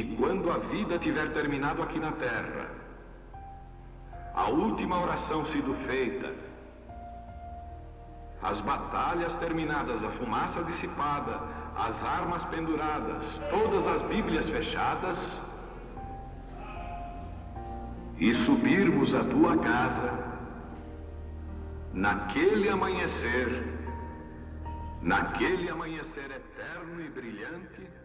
E quando a vida tiver terminado aqui na terra, a última oração sido feita, as batalhas terminadas, a fumaça dissipada, as armas penduradas, todas as Bíblias fechadas, e subirmos à tua casa, naquele amanhecer eterno e brilhante,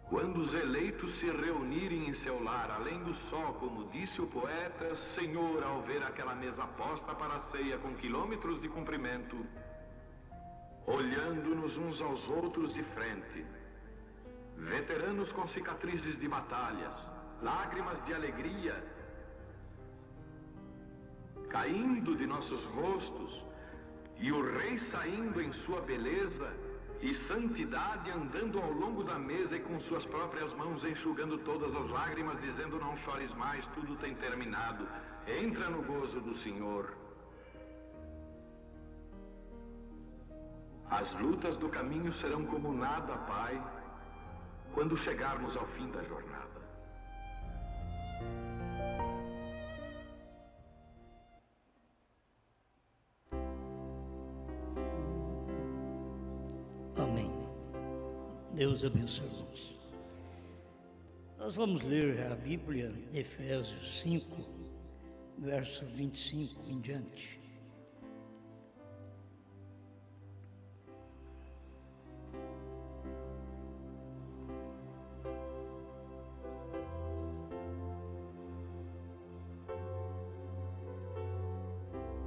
quando os eleitos se reunirem em seu lar, além do sol, como disse o poeta, Senhor, ao ver aquela mesa posta para a ceia com quilômetros de comprimento, olhando-nos uns aos outros de frente, veteranos com cicatrizes de batalhas, lágrimas de alegria caindo de nossos rostos, e o Rei saindo em sua beleza e santidade, andando ao longo da mesa e com suas próprias mãos enxugando todas as lágrimas, dizendo: não chores mais, tudo tem terminado, entra no gozo do Senhor. As lutas do caminho serão como nada, Pai, quando chegarmos ao fim da jornada. Amém. Deus abençoe, irmãos. Nós vamos ler a Bíblia, Efésios 5, verso 25 em diante.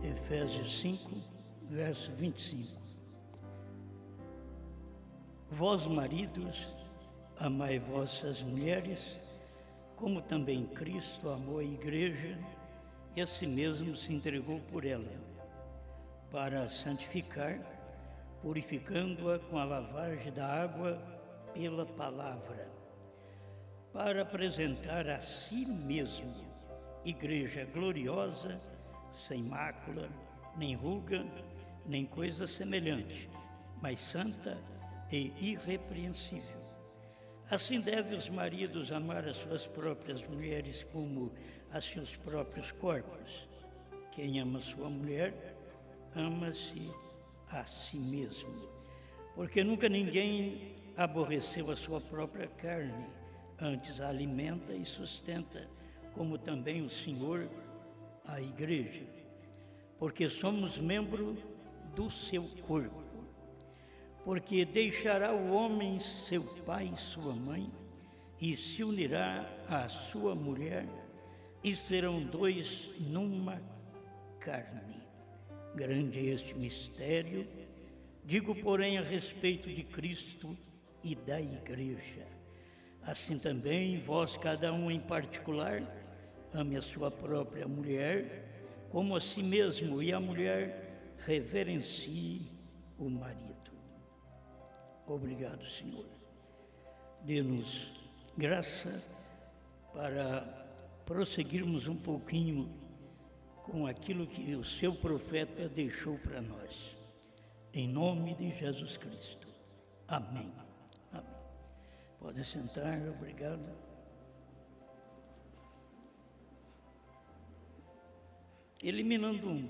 Efésios 5, verso 25. Vós, maridos, amai vossas mulheres, como também Cristo amou a igreja e a si mesmo se entregou por ela, para a santificar, purificando-a com a lavagem da água pela palavra, para apresentar a si mesmo igreja gloriosa, sem mácula, nem ruga, nem coisa semelhante, mas santa e irrepreensível. Assim devem os maridos amar as suas próprias mulheres como a seus próprios corpos. Quem ama sua mulher, ama-se a si mesmo. Porque nunca ninguém aborreceu a sua própria carne, antes a alimenta e sustenta, como também o Senhor a igreja. Porque somos membro do seu corpo. Porque deixará o homem seu pai e sua mãe, e se unirá à sua mulher, e serão dois numa carne. Grande é este mistério, digo, porém, a respeito de Cristo e da igreja. Assim também, vós, cada um em particular, ame a sua própria mulher, como a si mesmo, e a mulher reverencie o marido. Obrigado, Senhor. Dê-nos graça para prosseguirmos um pouquinho com aquilo que o seu profeta deixou para nós. Em nome de Jesus Cristo. Amém. Amém. Pode sentar, obrigado. Eliminando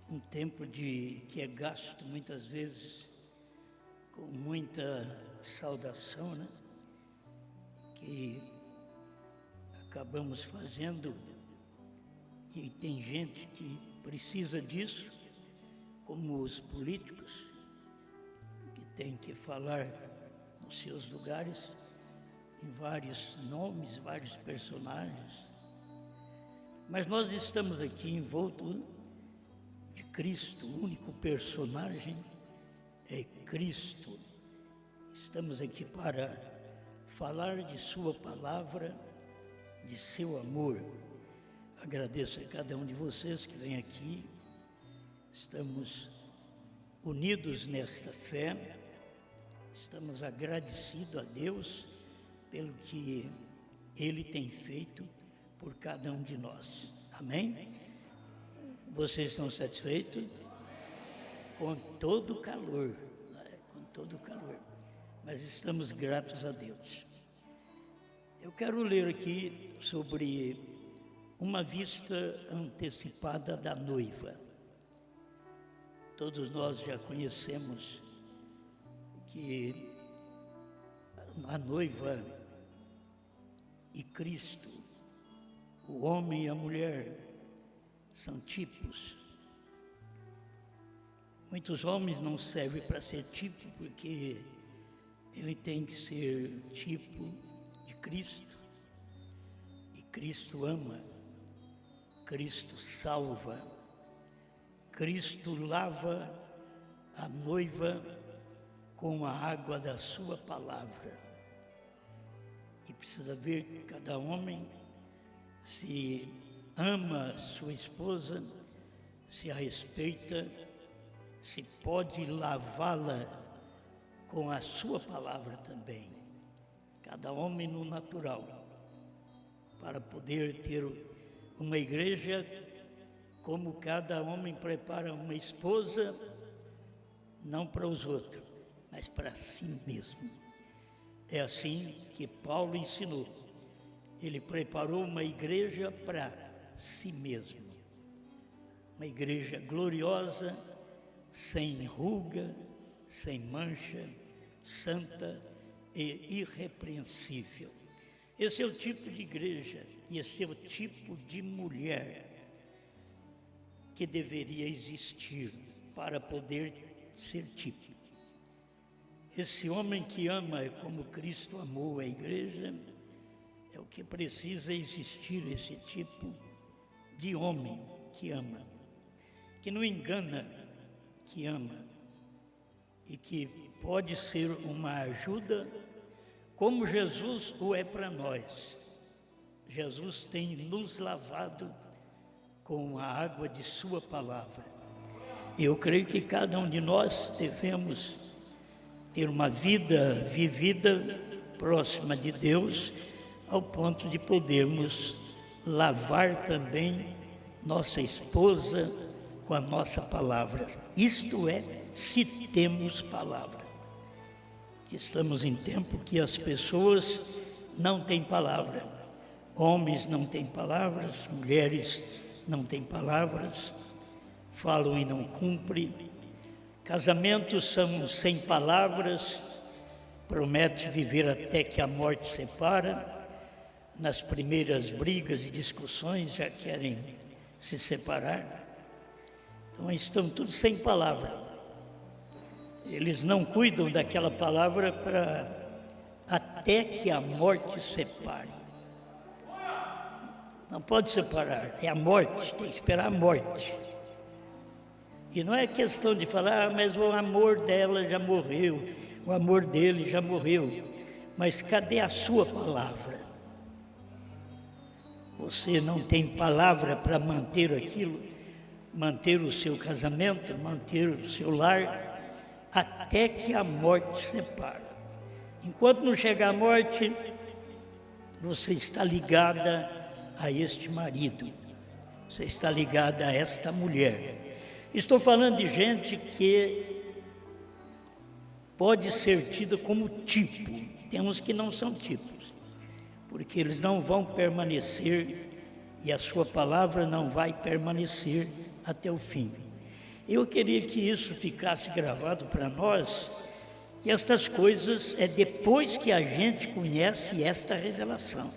um tempo que é gasto muitas vezes com muita saudação, né? Que acabamos fazendo, e tem gente que precisa disso, como os políticos, que tem que falar nos seus lugares, em vários nomes, vários personagens. Mas nós estamos aqui envoltos de Cristo, o único personagem é Cristo. Estamos aqui para falar de sua palavra, de seu amor. Agradeço a cada um de vocês que vem aqui. Estamos unidos nesta fé. Estamos agradecidos a Deus pelo que Ele tem feito por cada um de nós. Amém? Vocês estão satisfeitos? Com todo o calor, com todo o calor, mas estamos gratos a Deus. Eu quero ler aqui sobre uma vista antecipada da noiva. Todos nós já conhecemos que a noiva e Cristo, o homem e a mulher, são tipos. Muitos homens não servem para ser tipo, porque ele tem que ser tipo de Cristo. E Cristo ama, Cristo salva, Cristo lava a noiva com a água da sua palavra. E precisa ver que cada homem, se ama sua esposa, se a respeita, se pode lavá-la com a sua palavra também. Cada homem no natural, para poder ter uma igreja, como cada homem prepara uma esposa, não para os outros, mas para si mesmo. É assim que Paulo ensinou. Ele preparou uma igreja para si mesmo. Uma igreja gloriosa, sem ruga, sem mancha, santa e irrepreensível. Esse é o tipo de igreja e esse é o tipo de mulher que deveria existir para poder ser tipo. Esse homem que ama como Cristo amou a igreja, é o que precisa existir, esse tipo de homem que ama, que não engana, que ama e que pode ser uma ajuda, como Jesus o é para nós. Jesus tem nos lavado com a água de sua palavra. Eu creio que cada um de nós devemos ter uma vida vivida próxima de Deus, ao ponto de podermos lavar também nossa esposa com a nossa palavra. Isto é, se temos palavra. Estamos em tempo que as pessoas não têm palavra. Homens não têm palavras, mulheres não têm palavras, falam e não cumprem. Casamentos são sem palavras, promete viver até que a morte separa. Nas primeiras brigas e discussões já querem se separar. Então estão todos sem palavra. Eles não cuidam daquela palavra para até que a morte separe. Não pode separar, é a morte, tem que esperar a morte. E não é questão de falar, mas o amor dela já morreu, o amor dele já morreu. Mas cadê a sua palavra? Você não tem palavra para manter aquilo, manter o seu casamento, manter o seu lar, até que a morte separe. Enquanto não chegar a morte, você está ligada a este marido, você está ligada a esta mulher. Estou falando de gente que pode ser tida como tipo. Tem uns que não são tipos, porque eles não vão permanecer e a sua palavra não vai permanecer até o fim. Eu queria que isso ficasse gravado para nós, que estas coisas é depois que a gente conhece esta revelação.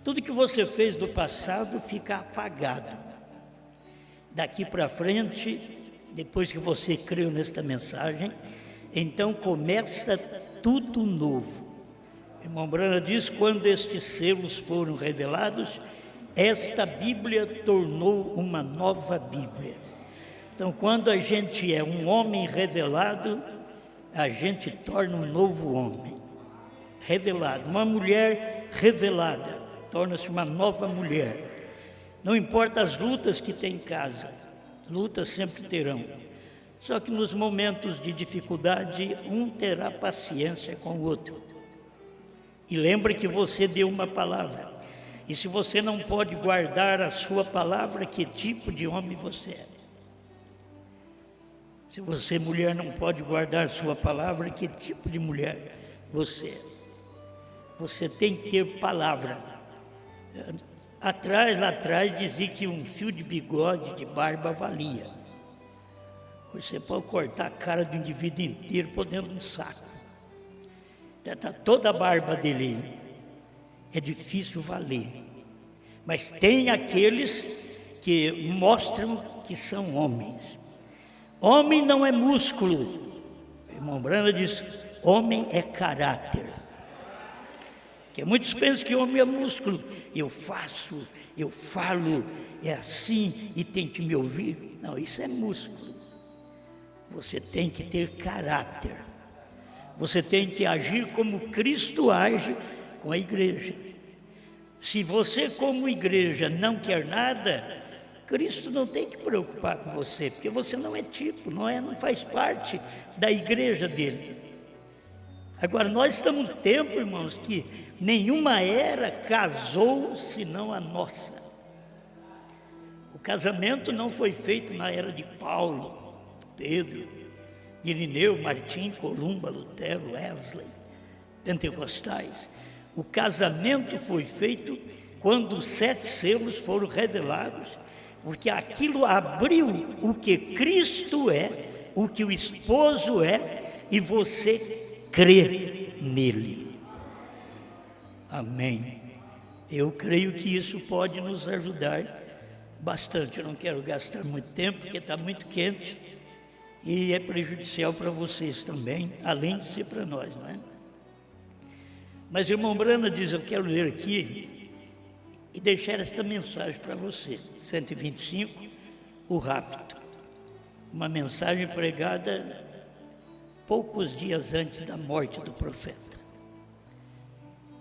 Tudo que você fez no passado fica apagado. Daqui para frente, depois que você creu nesta mensagem, então começa tudo novo. O irmão Brana diz, quando estes selos foram revelados, esta Bíblia tornou uma nova Bíblia. Então, quando a gente é um homem revelado, a gente torna um novo homem. Revelado. Uma mulher revelada, torna-se uma nova mulher. Não importa as lutas que tem em casa, lutas sempre terão. Só que nos momentos de dificuldade, um terá paciência com o outro. E lembre que você deu uma palavra. E se você não pode guardar a sua palavra, que tipo de homem você é? Se você, mulher, não pode guardar sua palavra, que tipo de mulher você é? Você tem que ter palavra. Lá atrás, dizia que um fio de bigode, de barba, valia. Você pode cortar a cara do indivíduo inteiro por dentro de um saco. Está toda a barba dele. É difícil valer. Mas tem aqueles que mostram que são homens. Homem não é músculo. O irmão Brana diz, homem é caráter. Porque muitos pensam que homem é músculo. Eu faço, eu falo, é assim e tem que me ouvir. Não, isso é músculo. Você tem que ter caráter. Você tem que agir como Cristo age com a igreja. Se você, como igreja, não quer nada, Cristo não tem que preocupar com você, porque você não é tipo, não faz parte da igreja dele. Agora, nós estamos no tempo, irmãos, que nenhuma era casou senão a nossa. O casamento não foi feito na era de Paulo, Pedro, Irineu, Martim, Columba, Lutero, Wesley, pentecostais. O casamento foi feito quando os 7 selos foram revelados, porque aquilo abriu o que Cristo é, o que o esposo é, e você crê nele. Amém. Eu creio que isso pode nos ajudar bastante. Eu não quero gastar muito tempo, porque está muito quente e é prejudicial para vocês também, além de ser para nós, não é? Mas o irmão Brana diz, eu quero ler aqui e deixar esta mensagem para você. 125, o rapto. Uma mensagem pregada poucos dias antes da morte do profeta.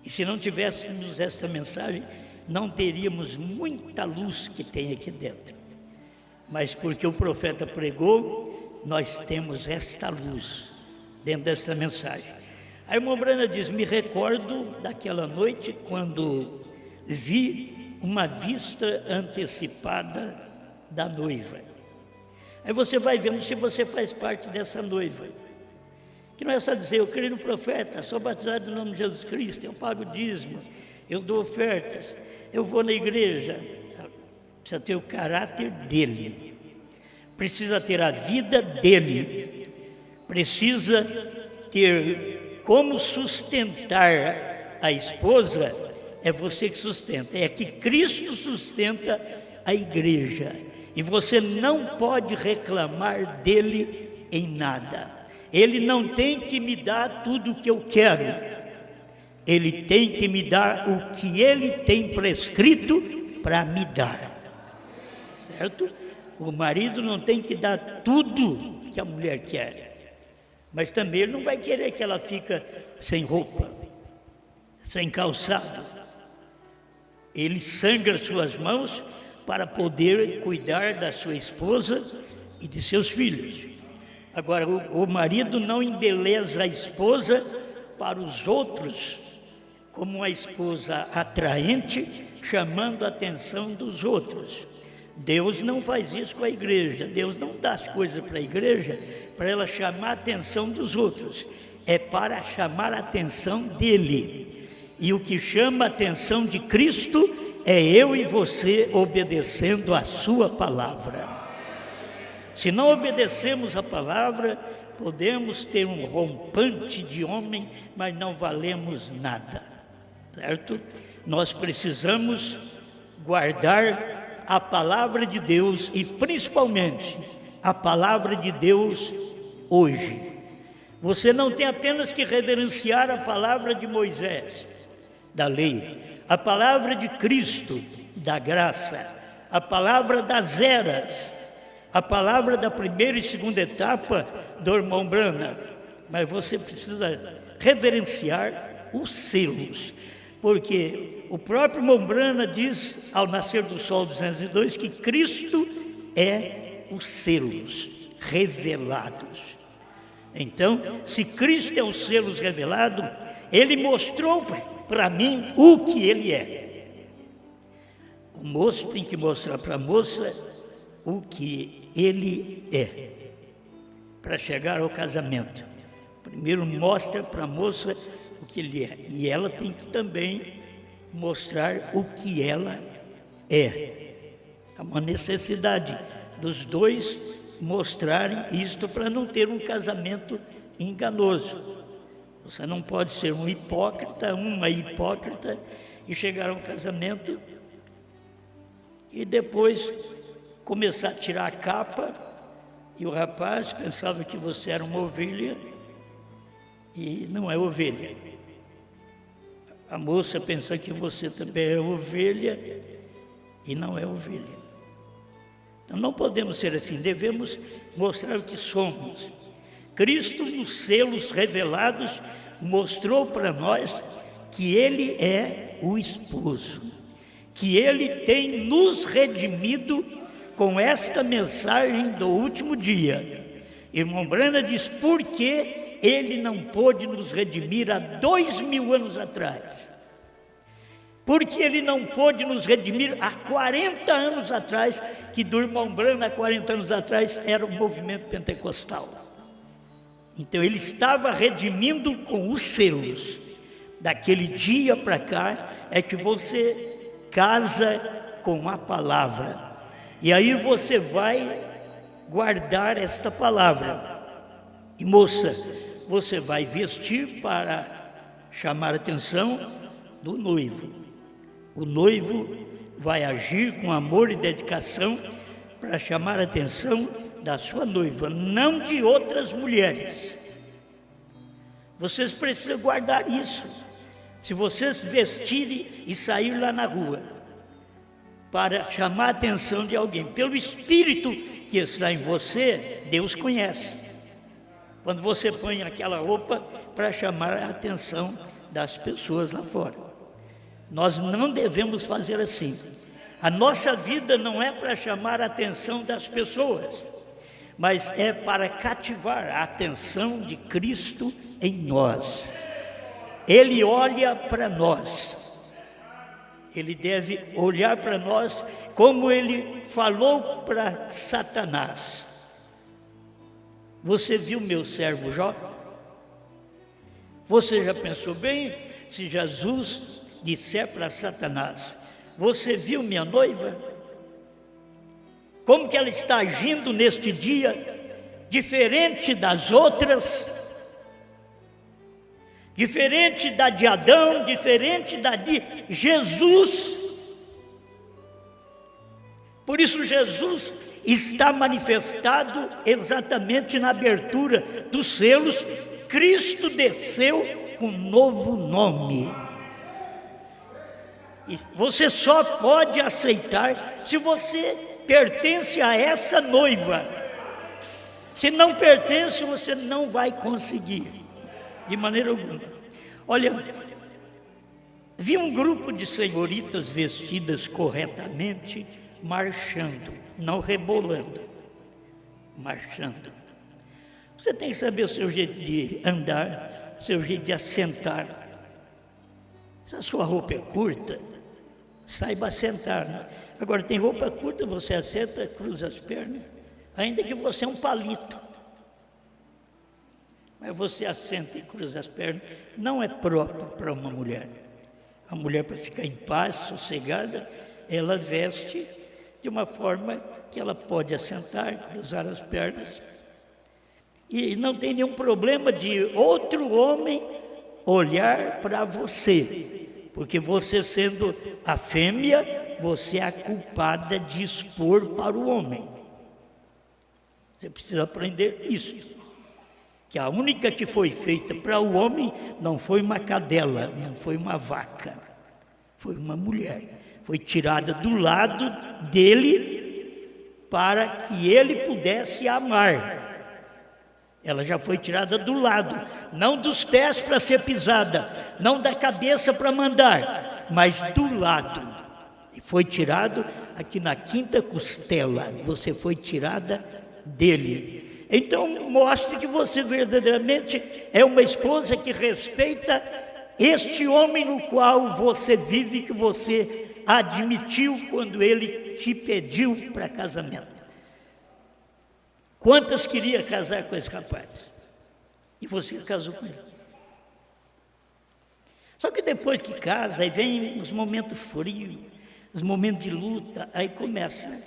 E se não tivéssemos esta mensagem, não teríamos muita luz que tem aqui dentro. Mas porque o profeta pregou, nós temos esta luz dentro desta mensagem. A irmã Brana diz, me recordo daquela noite quando vi uma vista antecipada da noiva. Aí você vai vendo se você faz parte dessa noiva. Que não é só dizer, eu creio no profeta, sou batizado no nome de Jesus Cristo, eu pago dízimo, eu dou ofertas, eu vou na igreja. Precisa ter o caráter dele, precisa ter a vida dele, precisa ter como sustentar a esposa. É você que sustenta, é que Cristo sustenta a igreja, e você não pode reclamar dele em nada. Ele não tem que me dar tudo o que eu quero, ele tem que me dar o que ele tem prescrito para me dar, certo? O marido não tem que dar tudo que a mulher quer, mas também ele não vai querer que ela fique sem roupa, sem calçado. Ele sangra suas mãos para poder cuidar da sua esposa e de seus filhos. Agora, o marido não embeleza a esposa para os outros, como uma esposa atraente, chamando a atenção dos outros. Deus não faz isso com a igreja. Deus não dá as coisas para a igreja para ela chamar a atenção dos outros. É para chamar a atenção dele. E o que chama a atenção de Cristo é eu e você obedecendo a sua palavra. Se não obedecemos a palavra, podemos ter um rompante de homem, mas não valemos nada, certo? Nós precisamos guardar a palavra de Deus e principalmente a palavra de Deus hoje. Você não tem apenas que reverenciar a palavra de Moisés, da lei, a palavra de Cristo, da graça, a palavra das eras, a palavra da primeira e segunda etapa do irmão Brana, mas você precisa reverenciar os selos, porque o próprio irmão Brana diz, ao nascer do sol 202, que Cristo é os selos revelados. Então, se Cristo é os selos revelados, ele mostrou para mim o que ele é. O moço tem que mostrar para a moça o que ele é. para chegar ao casamento. Primeiro mostra para a moça o que ele é, e ela tem que também mostrar o que ela é. Há uma necessidade dos dois mostrarem isto para não ter um casamento enganoso. Você não pode ser um hipócrita, uma hipócrita, e chegar a um casamento e depois começar a tirar a capa, e o rapaz pensava que você era uma ovelha e não é ovelha. A moça pensa que você também é ovelha e não é ovelha. Então não podemos ser assim, devemos mostrar o que somos. Cristo, nos selos revelados, mostrou para nós que Ele é o esposo, que Ele tem nos redimido com esta mensagem do último dia. Irmão Brana diz, por que Ele não pôde nos redimir há 2000 anos atrás? Porque Ele não pôde nos redimir há 40 anos atrás, que do irmão Brana há 40 anos atrás era o movimento pentecostal. Então Ele estava redimindo com os selos. Daquele dia para cá é que você casa com a palavra. E aí você vai guardar esta palavra. E moça, você vai vestir para chamar a atenção do noivo. O noivo vai agir com amor e dedicação para chamar a atenção da sua noiva, não de outras mulheres. Vocês precisam guardar isso. Se vocês vestirem e sair lá na rua para chamar a atenção de alguém, pelo Espírito que está em você, Deus conhece. Quando você põe aquela roupa para chamar a atenção das pessoas lá fora. Nós não devemos fazer assim. A nossa vida não é para chamar a atenção das pessoas, mas é para cativar a atenção de Cristo em nós. Ele olha para nós. Ele deve olhar para nós como Ele falou para Satanás. Você viu meu servo Jó? Você já pensou bem se Jesus disser para Satanás, você viu minha noiva? Como que ela está agindo neste dia, diferente das outras, diferente da de Adão, diferente da de Jesus. Por isso Jesus está manifestado exatamente na abertura dos selos. Cristo desceu com um novo nome. E você só pode aceitar se você pertence a essa noiva. Se não pertence, você não vai conseguir, de maneira alguma. Olha, vi um grupo de senhoritas vestidas corretamente, marchando, não rebolando, marchando. Você tem que saber o seu jeito de andar, o seu jeito de assentar. Se a sua roupa é curta, saiba assentar, né? Agora tem roupa curta, você assenta, cruza as pernas, ainda que você é um palito. Mas você assenta e cruza as pernas, não é próprio para uma mulher. A mulher, para ficar em paz, sossegada, ela veste de uma forma que ela pode assentar, cruzar as pernas. E não tem nenhum problema de outro homem olhar para você. Porque você sendo a fêmea, você é a culpada de expor para o homem. Você precisa aprender isso. Que a única que foi feita para o homem não foi uma cadela, não foi uma vaca. Foi uma mulher. Foi tirada do lado dele para que ele pudesse amar. Ela já foi tirada do lado, não dos pés para ser pisada, não da cabeça para mandar, mas do lado. E foi tirado aqui na quinta costela, você foi tirada dele. Então mostre que você verdadeiramente é uma esposa que respeita este homem no qual você vive, que você admitiu quando ele te pediu para casamento. Quantas queria casar com esse rapaz? E você casou com ele. Só que depois que casa, aí vem os momentos frios, os momentos de luta, aí começa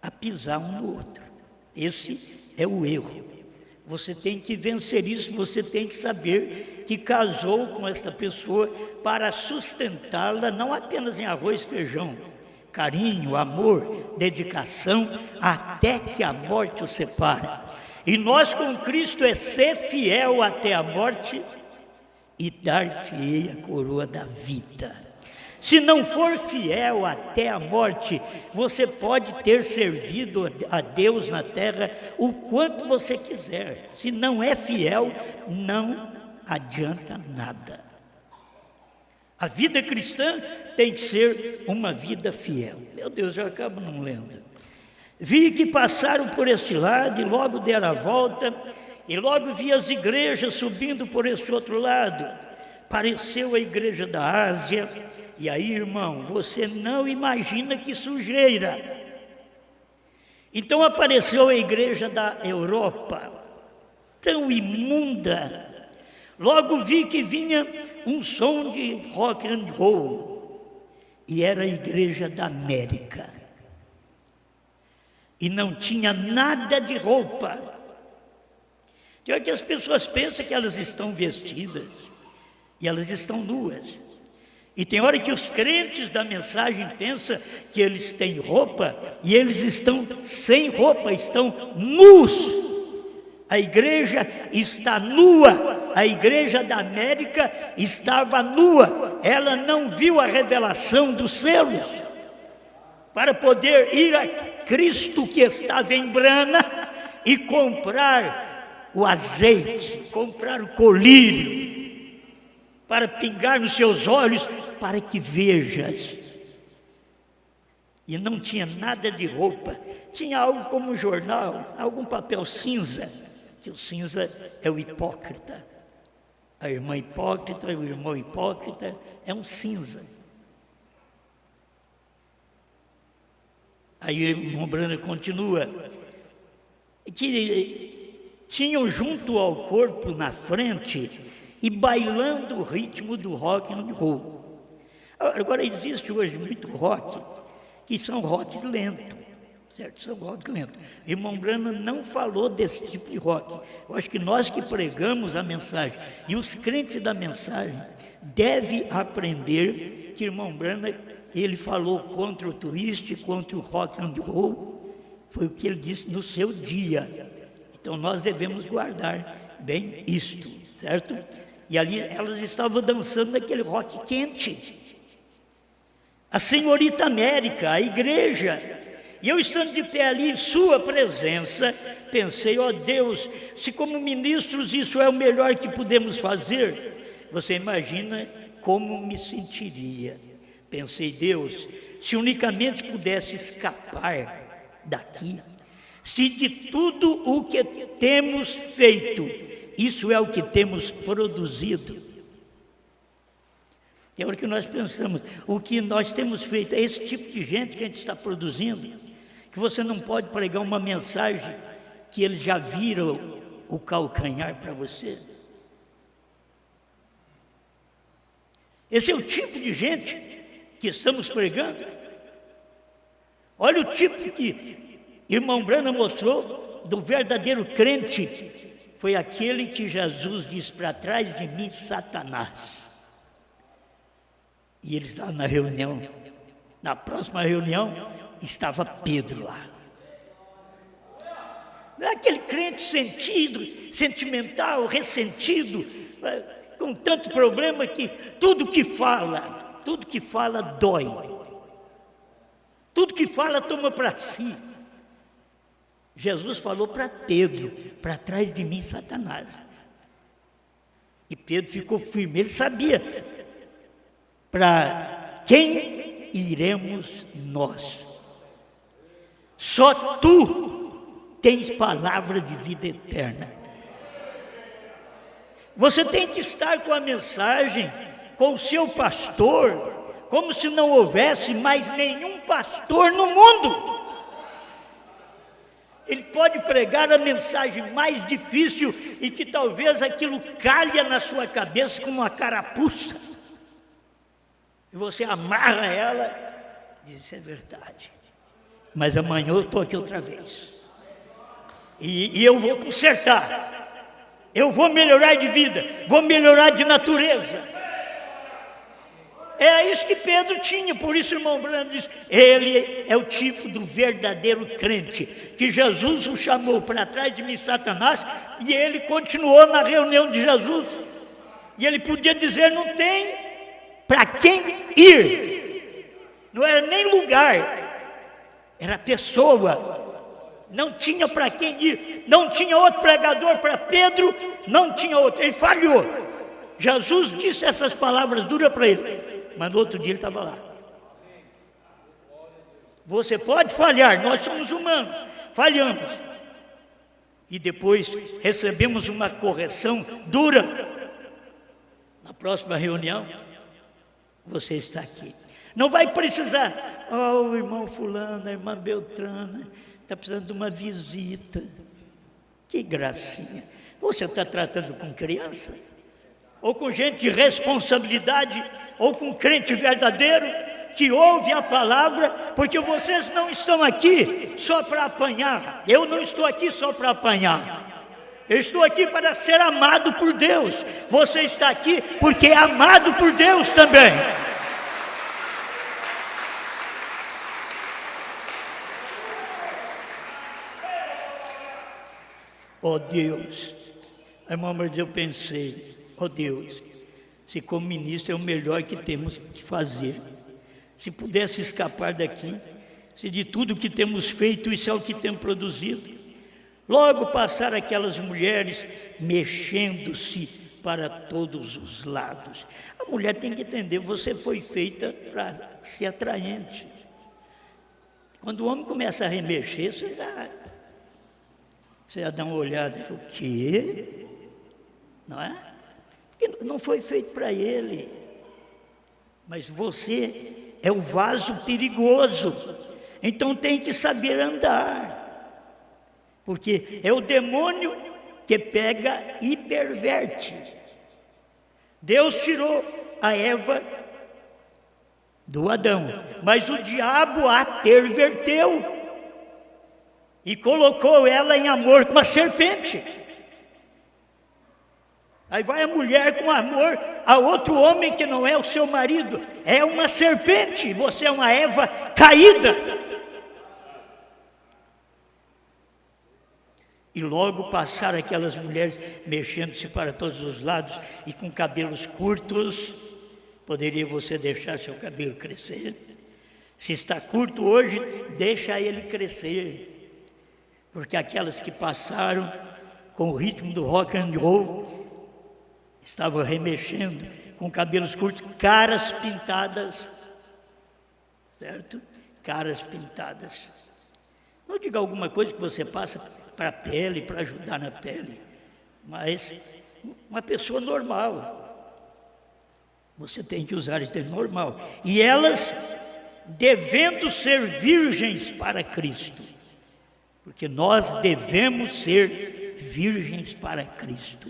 a pisar um no outro. Esse é o erro. Você tem que vencer isso, você tem que saber que casou com esta pessoa para sustentá-la, não apenas em arroz e feijão, carinho, amor, dedicação, até que a morte o separe. E nós com Cristo é ser fiel até a morte e dar-te-ei a coroa da vida. Se não for fiel até a morte, você pode ter servido a Deus na terra o quanto você quiser. Se não é fiel, não adianta nada. A vida cristã tem que ser uma vida fiel. Meu Deus, eu acabo não lendo. Vi que passaram por este lado e logo deram a volta, e logo vi as igrejas subindo por esse outro lado. Pareceu a igreja da Ásia. E aí, irmão, você não imagina que sujeira. Então apareceu a igreja da Europa, tão imunda. Logo vi que vinha um som de rock and roll, e era a igreja da América. E não tinha nada de roupa. Tem hora que as pessoas pensam que elas estão vestidas, e elas estão nuas. E tem hora que os crentes da mensagem pensam que eles têm roupa, e eles estão sem roupa, estão nus. A igreja está nua, a igreja da América estava nua, ela não viu a revelação dos selos, para poder ir a Cristo que estava em Brana e comprar o azeite, comprar o colírio, para pingar nos seus olhos, para que vejas. E não tinha nada de roupa, tinha algo como um jornal, algum papel cinza, que o cinza é o hipócrita. A irmã hipócrita, o irmão hipócrita, é um cinza. Aí o irmão Brana continua, que tinham junto ao corpo na frente e bailando o ritmo do rock and roll. Agora existe hoje muito rock, que são rock lento, certo? São rock lento. Irmão Brana não falou desse tipo de rock. Eu acho que nós que pregamos a mensagem e os crentes da mensagem devem aprender que irmão Brana, ele falou contra o twist, contra o rock and roll, foi o que ele disse no seu dia. Então nós devemos guardar bem isto, certo? E ali elas estavam dançando naquele rock quente. A senhorita América, a igreja. E eu estando de pé ali em sua presença, pensei, ó Deus, se como ministros isso é o melhor que podemos fazer, você imagina como me sentiria. Pensei, Deus, se unicamente pudesse escapar daqui, se de tudo o que temos feito, isso é o que temos produzido. Tem hora que nós pensamos, o que nós temos feito é esse tipo de gente que a gente está produzindo, que você não pode pregar uma mensagem que eles já viram o calcanhar para você. Esse é o tipo de gente que estamos pregando. Olha o tipo que irmão Brana mostrou do verdadeiro crente. Foi aquele que Jesus disse, para trás de mim, Satanás. E ele estava na reunião. Na próxima reunião, estava Pedro lá. Aquele crente sentimental, ressentido, com tanto problema que tudo que fala dói. Tudo que fala toma para si. Jesus falou para Pedro, para trás de mim, Satanás. E Pedro ficou firme, ele sabia para quem iremos nós. Só tu tens palavra de vida eterna. Você tem que estar com a mensagem, com o seu pastor, como se não houvesse mais nenhum pastor no mundo. Ele pode pregar a mensagem mais difícil e que talvez aquilo calha na sua cabeça como uma carapuça. E você amarra ela e diz: isso é verdade. Mas amanhã eu estou aqui outra vez. E eu vou consertar. Eu vou melhorar de vida, vou melhorar de natureza. Era isso que Pedro tinha, por isso o irmão Branham diz: ele é o tipo do verdadeiro crente, que Jesus o chamou para trás de mim, Satanás, e ele continuou na reunião de Jesus. E ele podia dizer: não tem para quem ir. Não era nem lugar, era pessoa. Não tinha para quem ir, não tinha outro pregador para Pedro, não tinha outro, ele falhou. Jesus disse essas palavras duras para ele, mas no outro dia ele estava lá. Você pode falhar, nós somos humanos, falhamos. E depois recebemos uma correção dura. Na próxima reunião, você está aqui. Não vai precisar: o irmão fulano, a irmã Beltrana está precisando de uma visita. Que gracinha. Você está tratando com criança? Ou com gente de responsabilidade? Ou com crente verdadeiro que ouve a palavra? Porque vocês não estão aqui só para apanhar. Eu não estou aqui só para apanhar. Eu estou aqui para ser amado por Deus. Você está aqui porque é amado por Deus também. Oh Deus, irmão, mas eu pensei: oh Deus, se como ministro é o melhor que temos que fazer, se pudesse escapar daqui, se de tudo que temos feito isso é o que temos produzido, logo passar aquelas mulheres mexendo-se para todos os lados. A mulher tem que entender: você foi feita para ser atraente. Quando o homem começa a remexer, você já dá uma olhada: o quê? Não é? Porque não foi feito para ele. Mas você é o vaso perigoso, então tem que saber andar, porque é o demônio que pega e perverte. Deus tirou a Eva do Adão, mas o diabo a perverteu e colocou ela em amor com uma serpente. Aí vai a mulher com amor a outro homem que não é o seu marido, é uma serpente. Você é uma Eva caída. E logo passaram aquelas mulheres mexendo-se para todos os lados e com cabelos curtos. Poderia você deixar seu cabelo crescer? Se está curto hoje, deixa ele crescer. Porque aquelas que passaram com o ritmo do rock and roll estavam remexendo com cabelos curtos, caras pintadas, certo? Caras pintadas. Não diga alguma coisa que você passa para a pele, para ajudar na pele, mas uma pessoa normal. Você tem que usar isso de normal. E elas devendo ser virgens para Cristo. Porque nós devemos ser virgens para Cristo.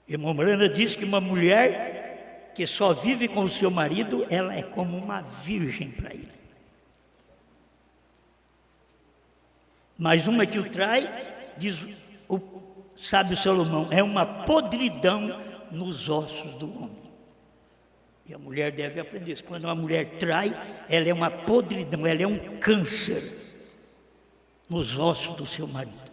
Irmão Branham diz que uma mulher que só vive com o seu marido, ela é como uma virgem para ele. Mas uma que o trai, diz o sábio Salomão, é uma podridão nos ossos do homem. E a mulher deve aprender isso. Quando uma mulher trai, ela é uma podridão, ela é um câncer nos ossos do seu marido.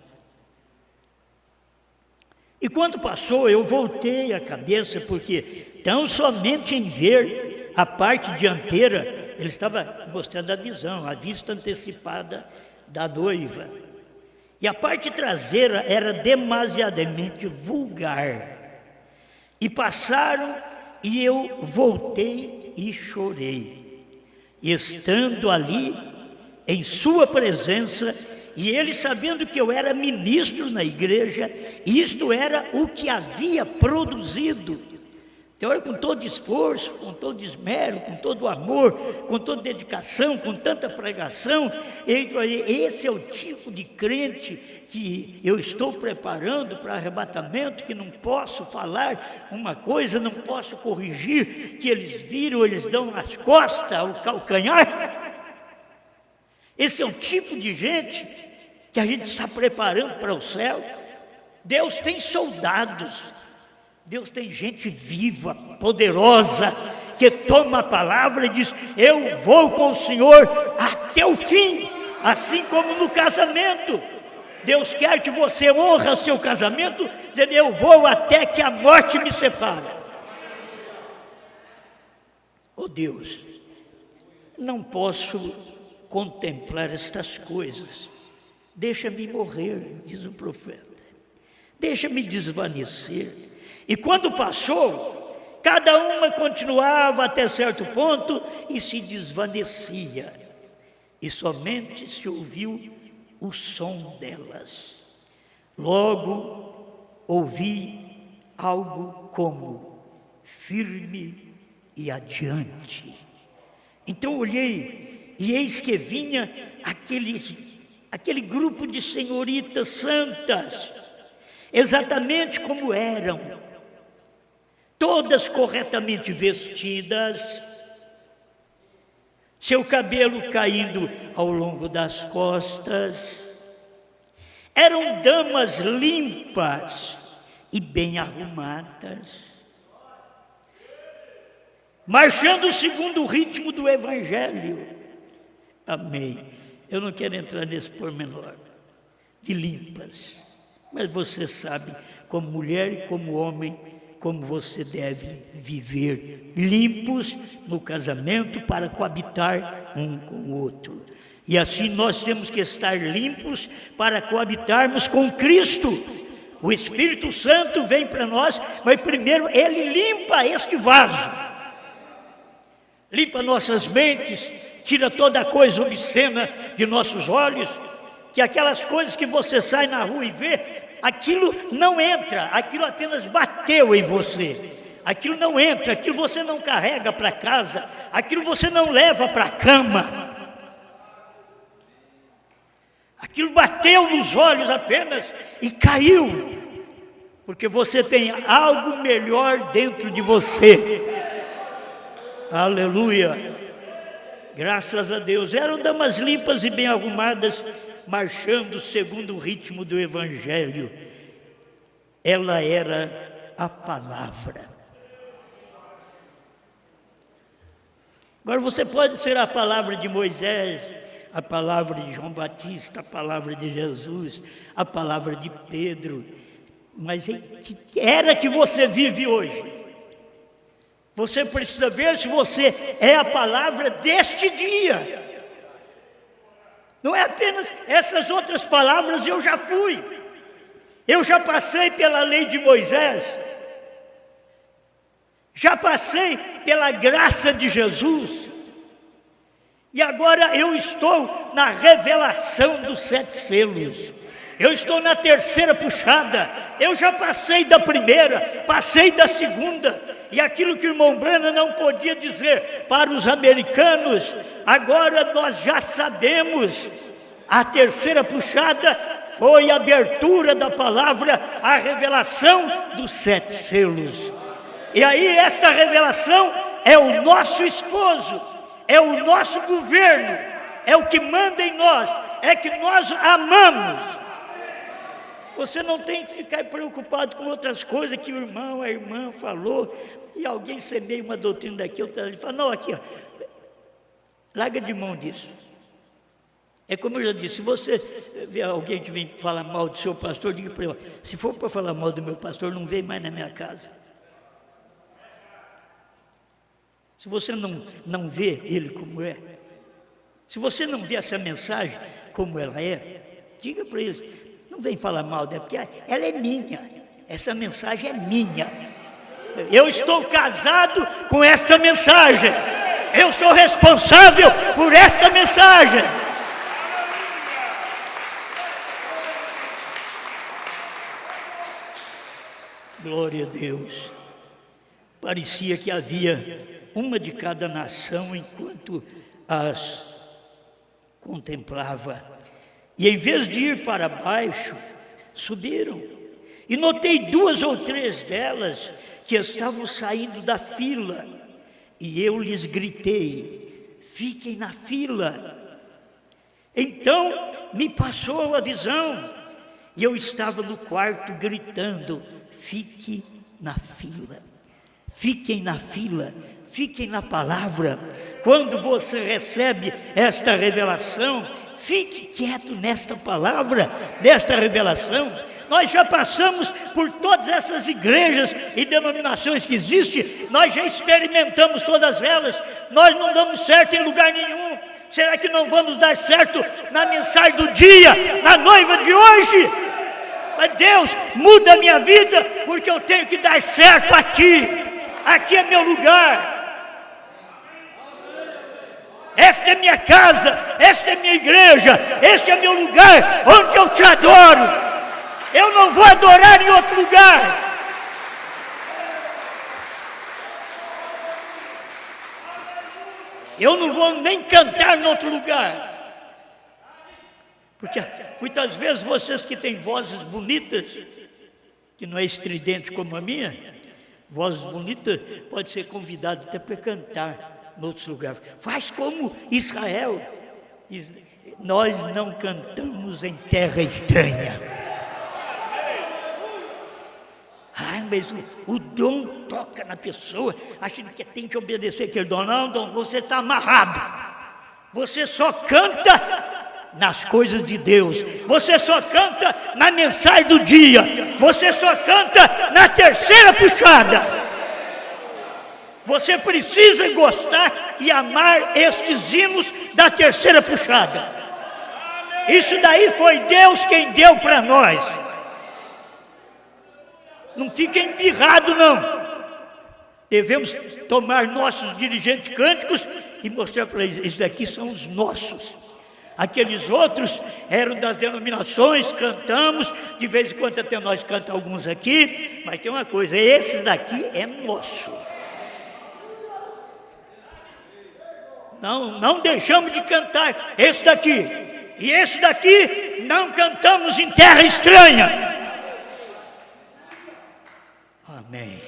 E quando passou, eu voltei a cabeça, porque tão somente em ver a parte dianteira, ele estava mostrando a visão, a vista antecipada da noiva. E a parte traseira era demasiadamente vulgar. E passaram, e eu voltei e chorei, estando ali em sua presença, e ele sabendo que eu era ministro na igreja, e isto era o que havia produzido. Tem hora com todo esforço, com todo esmero, com todo amor, com toda dedicação, com tanta pregação. Esse é o tipo de crente que eu estou preparando para arrebatamento, que não posso falar uma coisa, não posso corrigir, que eles viram, eles dão as costas, o calcanhar. Esse é o tipo de gente que a gente está preparando para o céu. Deus tem soldados. Deus tem gente viva, poderosa, que toma a palavra e diz: eu vou com o Senhor até o fim, assim como no casamento. Deus quer que você honre seu casamento, dizendo: eu vou até que a morte me separe. Oh Deus, não posso contemplar estas coisas, deixa-me morrer, diz o profeta, deixa-me desvanecer. E quando passou, cada uma continuava até certo ponto e se desvanecia, e somente se ouviu o som delas. Logo ouvi algo como firme e adiante. Então olhei, e eis que vinha aquele grupo de senhoritas santas, exatamente como eram, todas corretamente vestidas, seu cabelo caindo ao longo das costas. Eram damas limpas e bem arrumadas, marchando segundo o ritmo do Evangelho. Amém. Eu não quero entrar nesse pormenor de limpas, mas você sabe, como mulher e como homem, como você deve viver limpos no casamento para coabitar um com o outro. E assim nós temos que estar limpos para coabitarmos com Cristo. O Espírito Santo vem para nós, mas primeiro Ele limpa este vaso. Limpa nossas mentes, tira toda a coisa obscena de nossos olhos, que aquelas coisas que você sai na rua e vê, aquilo não entra, aquilo apenas bateu em você. Aquilo não entra, aquilo você não carrega para casa, aquilo você não leva para a cama. Aquilo bateu nos olhos apenas e caiu, porque você tem algo melhor dentro de você. Aleluia! Graças a Deus. Eram damas limpas e bem arrumadas, marchando segundo o ritmo do Evangelho. Ela era a palavra. Agora você pode ser a palavra de Moisés, a palavra de João Batista, a palavra de Jesus, a palavra de Pedro, mas que era que você vive hoje? Você precisa ver se você é a palavra deste dia. Não é apenas essas outras palavras, eu já fui. Eu já passei pela lei de Moisés. Já passei pela graça de Jesus. E agora eu estou na revelação dos 7 selos. Eu estou na terceira puxada. Eu já passei da primeira, passei da segunda. E aquilo que o irmão Branham não podia dizer para os americanos, agora nós já sabemos. A terceira puxada foi a abertura da palavra, a revelação dos 7 selos. E aí esta revelação é o nosso esposo, é o nosso governo, é o que manda em nós, é que nós amamos. Você não tem que ficar preocupado com outras coisas que o irmão, a irmã falou, e alguém semeia uma doutrina daqui, outra ali, fala: não, aqui, ó, larga de mão disso. É como eu já disse, se você vê alguém que vem falar mal do seu pastor, diga para ele: se for para falar mal do meu pastor, não vem mais na minha casa. Se você não vê ele como é, se você não vê essa mensagem como ela é, diga para eles: não vem falar mal dela, porque ela é minha, essa mensagem é minha. Eu estou casado com esta mensagem, eu sou responsável por esta mensagem. Glória a Deus. Parecia que havia uma de cada nação enquanto as contemplava. E em vez de ir para baixo, subiram. E notei 2 ou 3 delas que estavam saindo da fila. E eu lhes gritei: fiquem na fila. Então me passou a visão. E eu estava no quarto gritando: fique na fila. Fiquem na fila, fiquem na palavra. Quando você recebe esta revelação, fique quieto nesta palavra, nesta revelação. Nós já passamos por todas essas igrejas e denominações que existem, nós já experimentamos todas elas, nós não damos certo em lugar nenhum. Será que não vamos dar certo na mensagem do dia, na noiva de hoje? Mas Deus, muda a minha vida, porque eu tenho que dar certo aqui. Aqui é meu lugar. Esta é minha casa, esta é minha igreja, este é meu lugar onde eu te adoro. Eu não vou adorar em outro lugar. Eu não vou nem cantar em outro lugar. Porque muitas vezes vocês que têm vozes bonitas, que não é estridente como a minha, vozes bonitas, pode ser convidado até para cantar em outros lugares. Faz como Israel. Nós não cantamos em terra estranha. Mas o dom toca na pessoa, achando que tem que obedecer aquele dom. Não, dom, você está amarrado. Você só canta nas coisas de Deus. Você só canta na mensagem do dia. Você só canta na terceira puxada. Você precisa gostar e amar estes hinos da terceira puxada. Isso daí foi Deus quem deu para nós. Não fica embirrado, não. Devemos tomar nossos dirigentes cânticos e mostrar para eles: esses daqui são os nossos. Aqueles outros eram das denominações, cantamos, de vez em quando até nós cantamos alguns aqui, mas tem uma coisa: esses daqui é nosso. Não deixamos de cantar esse daqui. E esse daqui não cantamos em terra estranha. Amém.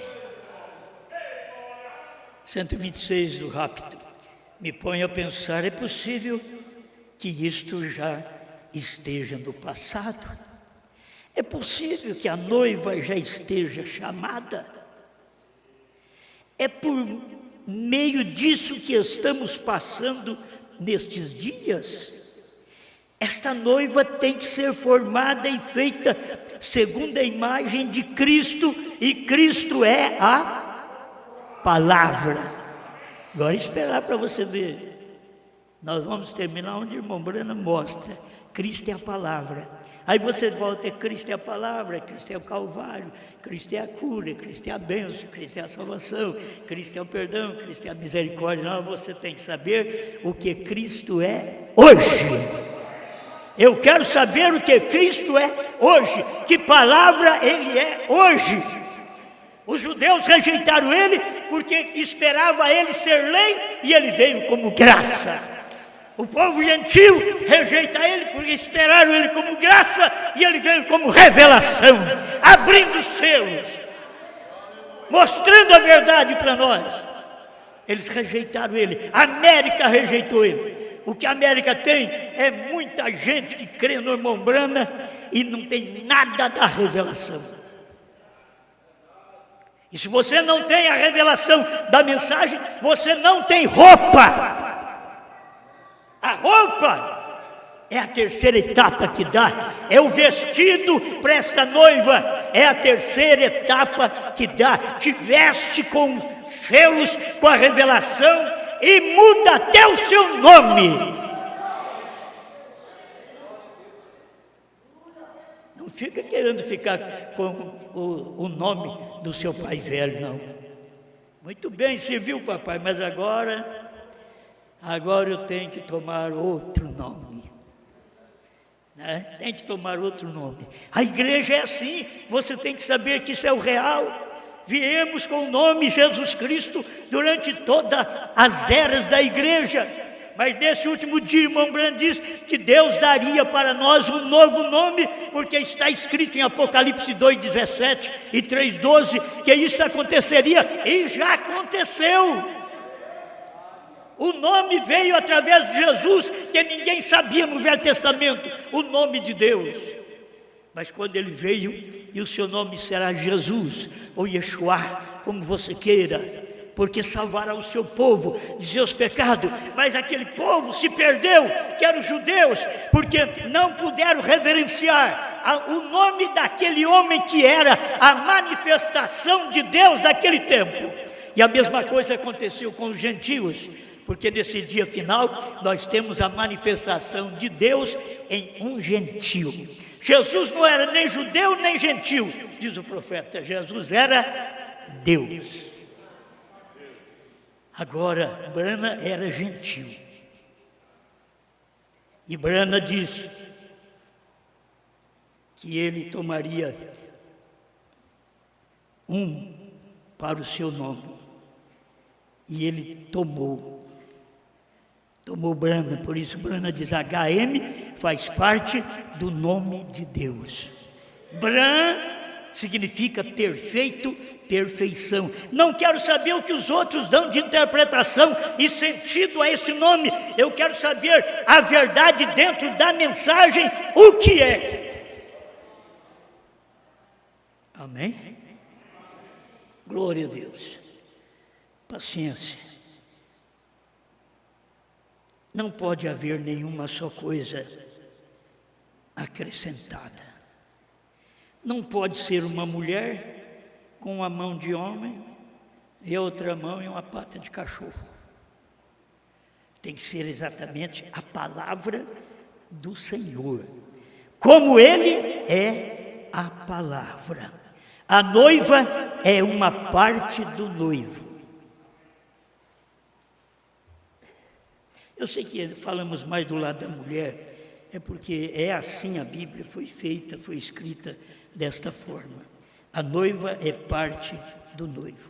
126 do rápido. Me põe a pensar: é possível que isto já esteja no passado? É possível que a noiva já esteja chamada? É por meio disso que estamos passando nestes dias? Esta noiva tem que ser formada e feita segundo a imagem de Cristo, e Cristo é a palavra. Agora esperar para você ver. Nós vamos terminar onde o irmão Brana mostra. Cristo é a palavra. Aí você volta: Cristo é a palavra, Cristo é o Calvário, Cristo é a cura, Cristo é a bênção, Cristo é a salvação, Cristo é o perdão, Cristo é a misericórdia. Não, você tem que saber o que Cristo é hoje. Eu quero saber o que Cristo é hoje, que palavra Ele é hoje. Os judeus rejeitaram Ele porque esperava Ele ser lei e Ele veio como graça. O povo gentil rejeita Ele porque esperaram Ele como graça e Ele veio como revelação, abrindo os selos, mostrando a verdade para nós. Eles rejeitaram Ele, a América rejeitou Ele. O que a América tem é muita gente que crê no irmão Brana e não tem nada da revelação. E se você não tem a revelação da mensagem, você não tem roupa. A roupa é a terceira etapa que dá. É o vestido para esta noiva. É a terceira etapa que dá. Te veste com selos, com a revelação, e muda até o seu nome. Não fica querendo ficar com o nome do seu pai velho, não. Muito bem, serviu, papai, mas agora eu tenho que tomar outro nome. Né? Tem que tomar outro nome. A igreja é assim, você tem que saber que isso é o real. viemos com o nome Jesus Cristo durante todas as eras da igreja. Mas nesse último dia, irmão Branham diz que Deus daria para nós um novo nome, porque está escrito em Apocalipse 2,17 e 3,12 que isso aconteceria, e já aconteceu. O nome veio através de Jesus, que ninguém sabia no Velho Testamento, o nome de Deus. Mas quando ele veio, e o seu nome será Jesus, ou Yeshua, como você queira, porque salvará o seu povo de seus pecados. Mas aquele povo se perdeu, que eram os judeus, porque não puderam reverenciar o nome daquele homem que era a manifestação de Deus daquele tempo. E a mesma coisa aconteceu com os gentios, porque nesse dia final nós temos a manifestação de Deus em um gentio. Jesus não era nem judeu nem gentil, diz o profeta. Jesus era Deus. Agora, Branham era gentil. E Branham disse que ele tomaria um para o seu nome. E ele tomou Branham. Por isso Branham diz: HM faz parte do nome de Deus. Branham significa ter feito perfeição. Não quero saber o que os outros dão de interpretação e sentido a esse nome. Eu quero saber a verdade dentro da mensagem, o que é. Amém? Glória a Deus. Paciência. Não pode haver nenhuma só coisa acrescentada. Não pode ser uma mulher com uma mão de homem e a outra mão em uma pata de cachorro. Tem que ser exatamente a palavra do Senhor, como Ele é a palavra. A noiva é uma parte do noivo. Eu sei que falamos mais do lado da mulher, é porque é assim a Bíblia foi feita, foi escrita desta forma. A noiva é parte do noivo.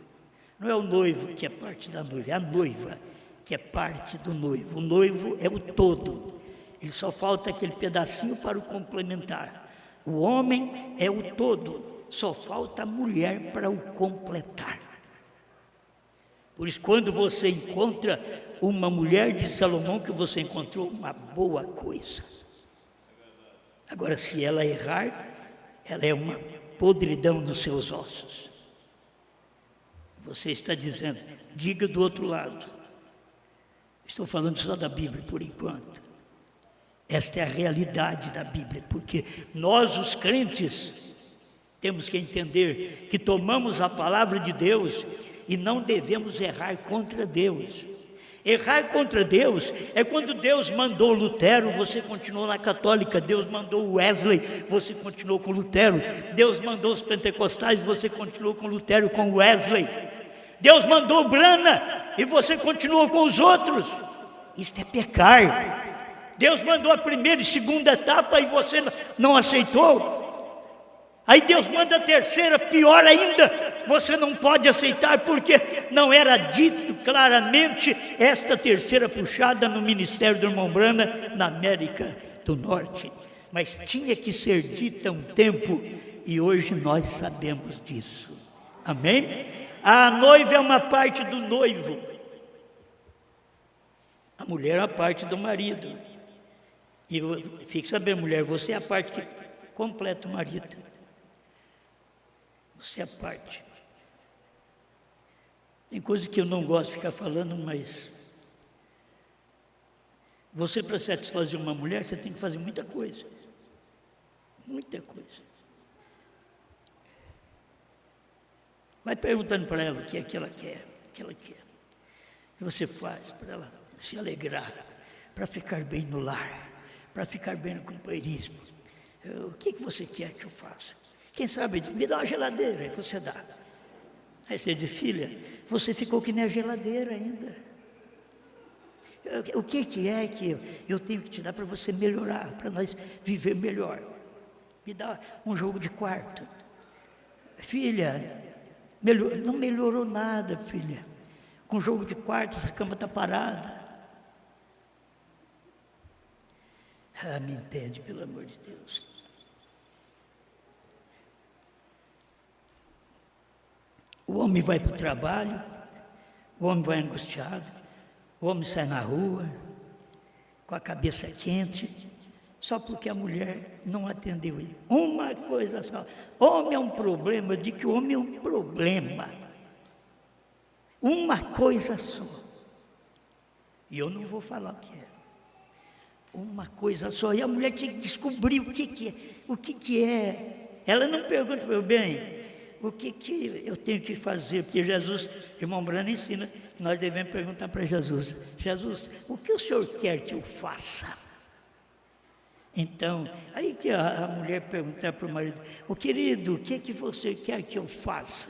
Não é o noivo que é parte da noiva, é a noiva que é parte do noivo. O noivo é o todo. Ele só falta aquele pedacinho para o complementar. O homem é o todo, só falta a mulher para o completar. Por isso, quando você encontra uma mulher, de Salomão, que você encontrou uma boa coisa. Agora, se ela errar, ela é uma podridão nos seus ossos. Você está dizendo, diga do outro lado. Estou falando só da Bíblia por enquanto. Esta é a realidade da Bíblia, porque nós, os crentes, temos que entender que tomamos a palavra de Deus e não devemos errar contra Deus. Errar contra Deus é quando Deus mandou Lutero, você continuou na católica. Deus mandou Wesley, você continuou com Lutero. Deus mandou os pentecostais, você continuou com Lutero, com Wesley. Deus mandou Branham e você continuou com os outros. Isto é pecar. Deus mandou a primeira e segunda etapa e você não aceitou. Aí Deus manda a terceira, pior ainda, você não pode aceitar, porque não era dito claramente esta terceira puxada no ministério do irmão Branham na América do Norte. Mas tinha que ser dita um tempo, e hoje nós sabemos disso. Amém? A noiva é uma parte do noivo. A mulher é a parte do marido. E fique sabendo, mulher, você é a parte que completa o marido. Você é a parte. Tem coisa que eu não gosto de ficar falando, mas você, para satisfazer uma mulher, você tem que fazer muita coisa. Muita coisa. Vai perguntando para ela o que é que ela quer, o que ela quer. E você faz para ela se alegrar, para ficar bem no lar, para ficar bem no companheirismo. O que você quer que eu faça? Quem sabe, me dá uma geladeira, aí você dá. Aí você diz, filha, você ficou que nem a geladeira ainda. O que é que eu tenho que te dar para você melhorar, para nós viver melhor? Me dá um jogo de quarto. Filha, Não melhorou nada, filha. Com jogo de quartos, a cama está parada. Ah, me entende, pelo amor de Deus. O homem vai para o trabalho, o homem vai angustiado, o homem sai na rua, com a cabeça quente, só porque a mulher não atendeu ele. Uma coisa só. Homem é um problema, eu digo que o homem é um problema. Uma coisa só. E eu não vou falar o que é. Uma coisa só. E a mulher tinha que descobrir o que é. O que é. Ela não pergunta, meu bem, o que eu tenho que fazer? Porque Jesus, irmão Brano ensina, nós devemos perguntar para Jesus: Jesus, o que o Senhor quer que eu faça? Então, aí que a mulher perguntar para o marido: ô querido, o que você quer que eu faça?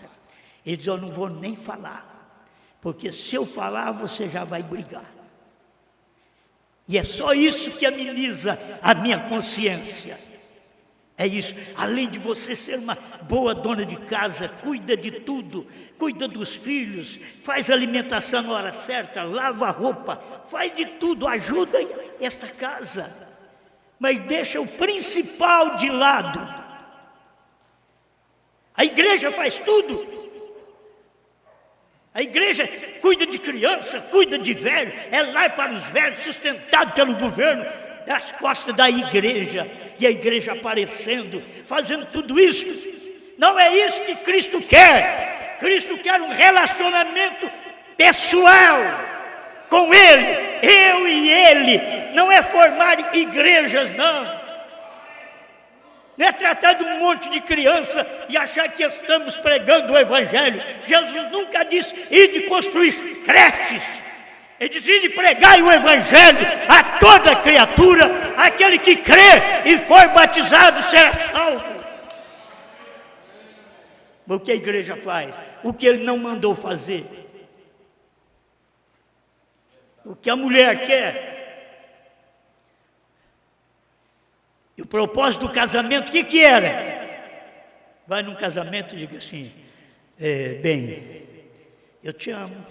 Ele diz: eu não vou nem falar, porque se eu falar, você já vai brigar. E é só isso que ameniza a minha consciência. É isso. Além de você ser uma boa dona de casa, cuida de tudo, cuida dos filhos, faz alimentação na hora certa, lava a roupa, faz de tudo, ajuda esta casa, mas deixa o principal de lado. A igreja faz tudo. A igreja cuida de criança, cuida de velho, é lar para os velhos, sustentado pelo governo, das costas da igreja, e a igreja aparecendo, fazendo tudo isso. Não é isso que Cristo quer. Cristo quer um relacionamento pessoal com Ele, eu e Ele. Não é formar igrejas, não. Não é tratar de um monte de criança e achar que estamos pregando o Evangelho. Jesus nunca disse: ide construir creches. Ele diz: ide pregar o Evangelho a toda criatura. Aquele que crê e for batizado será salvo. O que a igreja faz? O que Ele não mandou fazer? O que a mulher quer? E o propósito do casamento, o que era? Vai num casamento e diga assim: bem, eu te amo.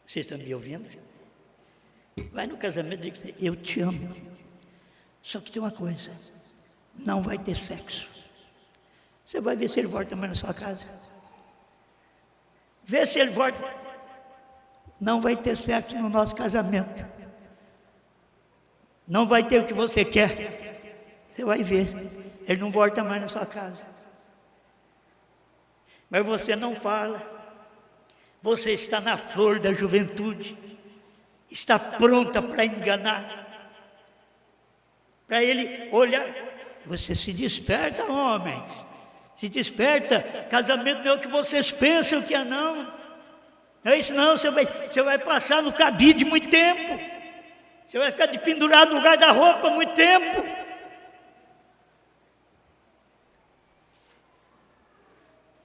Vocês estão me ouvindo? Vai no casamento e diga assim: eu te amo. Só que tem uma coisa: não vai ter sexo. Você vai ver se ele volta mais na sua casa. Vê se ele volta. Não vai ter sexo no nosso casamento. Não vai ter o que você quer. Você vai ver. Ele não volta mais na sua casa. Mas você não fala. Você está na flor da juventude. Está pronta para enganar. Para ele olhar. Você se desperta, homens. Se desperta. Casamento não é o que vocês pensam que é, não. Não é isso não. Você vai passar no cabide muito tempo. Você vai ficar de pendurado no guarda-roupa muito tempo.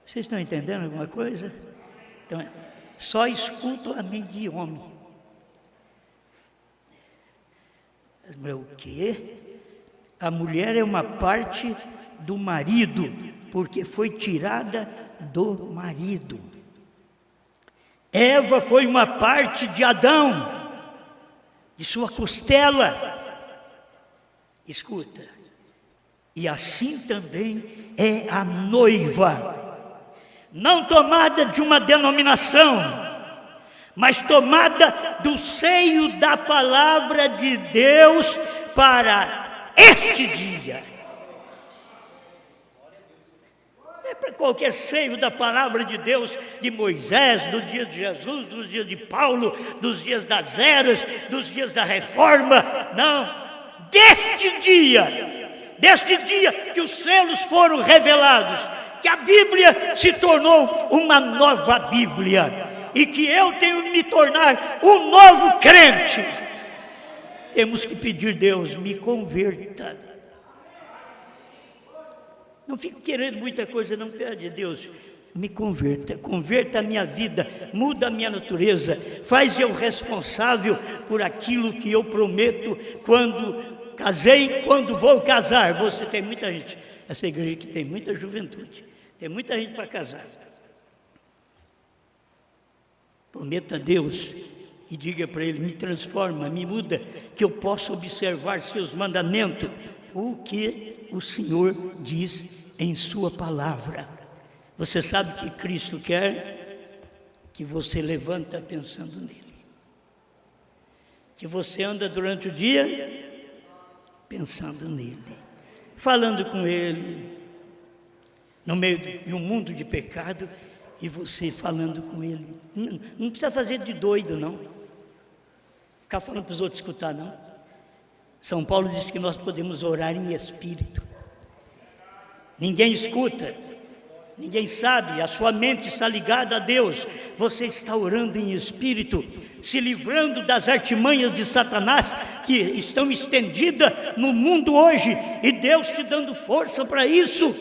Vocês estão entendendo alguma coisa? Então, só escuto a mente de homem. O quê? A mulher é uma parte do marido, porque foi tirada do marido. Eva foi uma parte de Adão, de sua costela. Escuta, e assim também é a noiva, não tomada de uma denominação, mas tomada do seio da palavra de Deus para este dia. Não é para qualquer seio da palavra de Deus, de Moisés, do dia de Jesus, dos dias de Paulo, dos dias das eras, dos dias da reforma, não. Deste dia que os selos foram revelados, que a Bíblia se tornou uma nova Bíblia, e que eu tenho que me tornar um novo crente. Temos que pedir: Deus, me converta. Não fico querendo muita coisa, não. Pede: Deus, me converta a minha vida, muda a minha natureza, faz eu responsável por aquilo que eu prometo quando casei, quando vou casar. Você tem muita gente, essa igreja que tem muita juventude, Tem muita gente para casar. Prometa a Deus e diga para Ele: me transforma, me muda, que eu possa observar seus mandamentos, o que o Senhor diz em sua palavra. Você sabe que Cristo quer que você levanta pensando nele, que você anda durante o dia pensando nele, falando com ele, no meio de um mundo de pecado, e você falando com ele. Não precisa fazer de doido, não, ficar falando para os outros escutar, não. São Paulo diz que nós podemos orar em espírito. Ninguém escuta, ninguém sabe, a sua mente está ligada a Deus. Você está orando em espírito, se livrando das artimanhas de Satanás que estão estendidas no mundo hoje, e Deus te dando força para isso,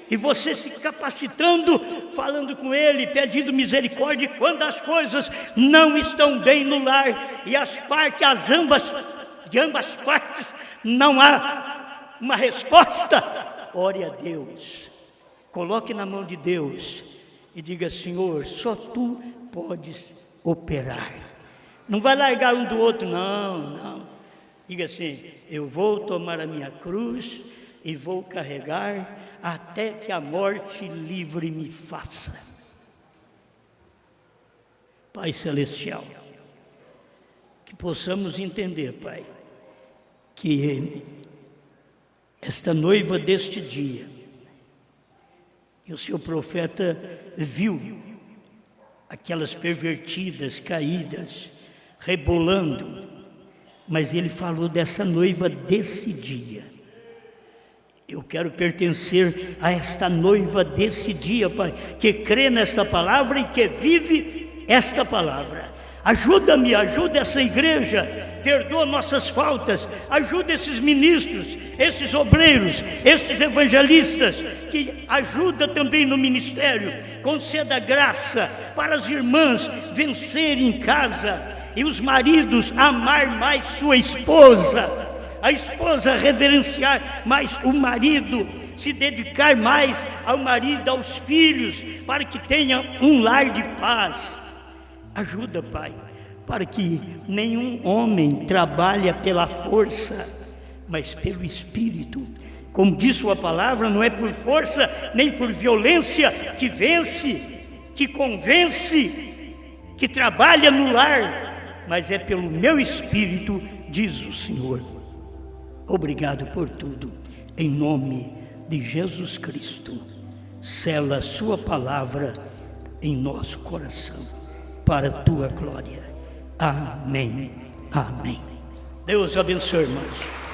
e você se capacitando, falando com Ele, pedindo misericórdia. E quando as coisas não estão bem no lar e de ambas partes não há uma resposta, ore a Deus, coloque na mão de Deus e diga: Senhor, só Tu podes operar. Não vai largar um do outro, não. Diga assim: eu vou tomar a minha cruz e vou carregar até que a morte livre me faça. Pai Celestial, que possamos entender, Pai, que esta noiva deste dia, e o seu profeta viu aquelas pervertidas, caídas, rebolando, mas ele falou dessa noiva desse dia. Eu quero pertencer a esta noiva desse dia, Pai, que crê nesta palavra e que vive esta palavra. Ajuda-me, ajuda essa igreja, perdoa nossas faltas, ajuda esses ministros, esses obreiros, esses evangelistas, que ajuda também no ministério. Conceda graça para as irmãs vencerem em casa e os maridos amar mais sua esposa, a esposa reverenciar mais o marido, se dedicar mais ao marido, aos filhos, para que tenha um lar de paz. Ajuda, Pai, para que nenhum homem trabalhe pela força, mas pelo Espírito. Como diz sua palavra, não é por força nem por violência que vence, que convence, que trabalha no lar, mas é pelo meu Espírito, diz o Senhor. Obrigado por tudo, em nome de Jesus Cristo. Sela a sua palavra em nosso coração, para a tua glória. Amém. Amém. Deus abençoe, irmãos.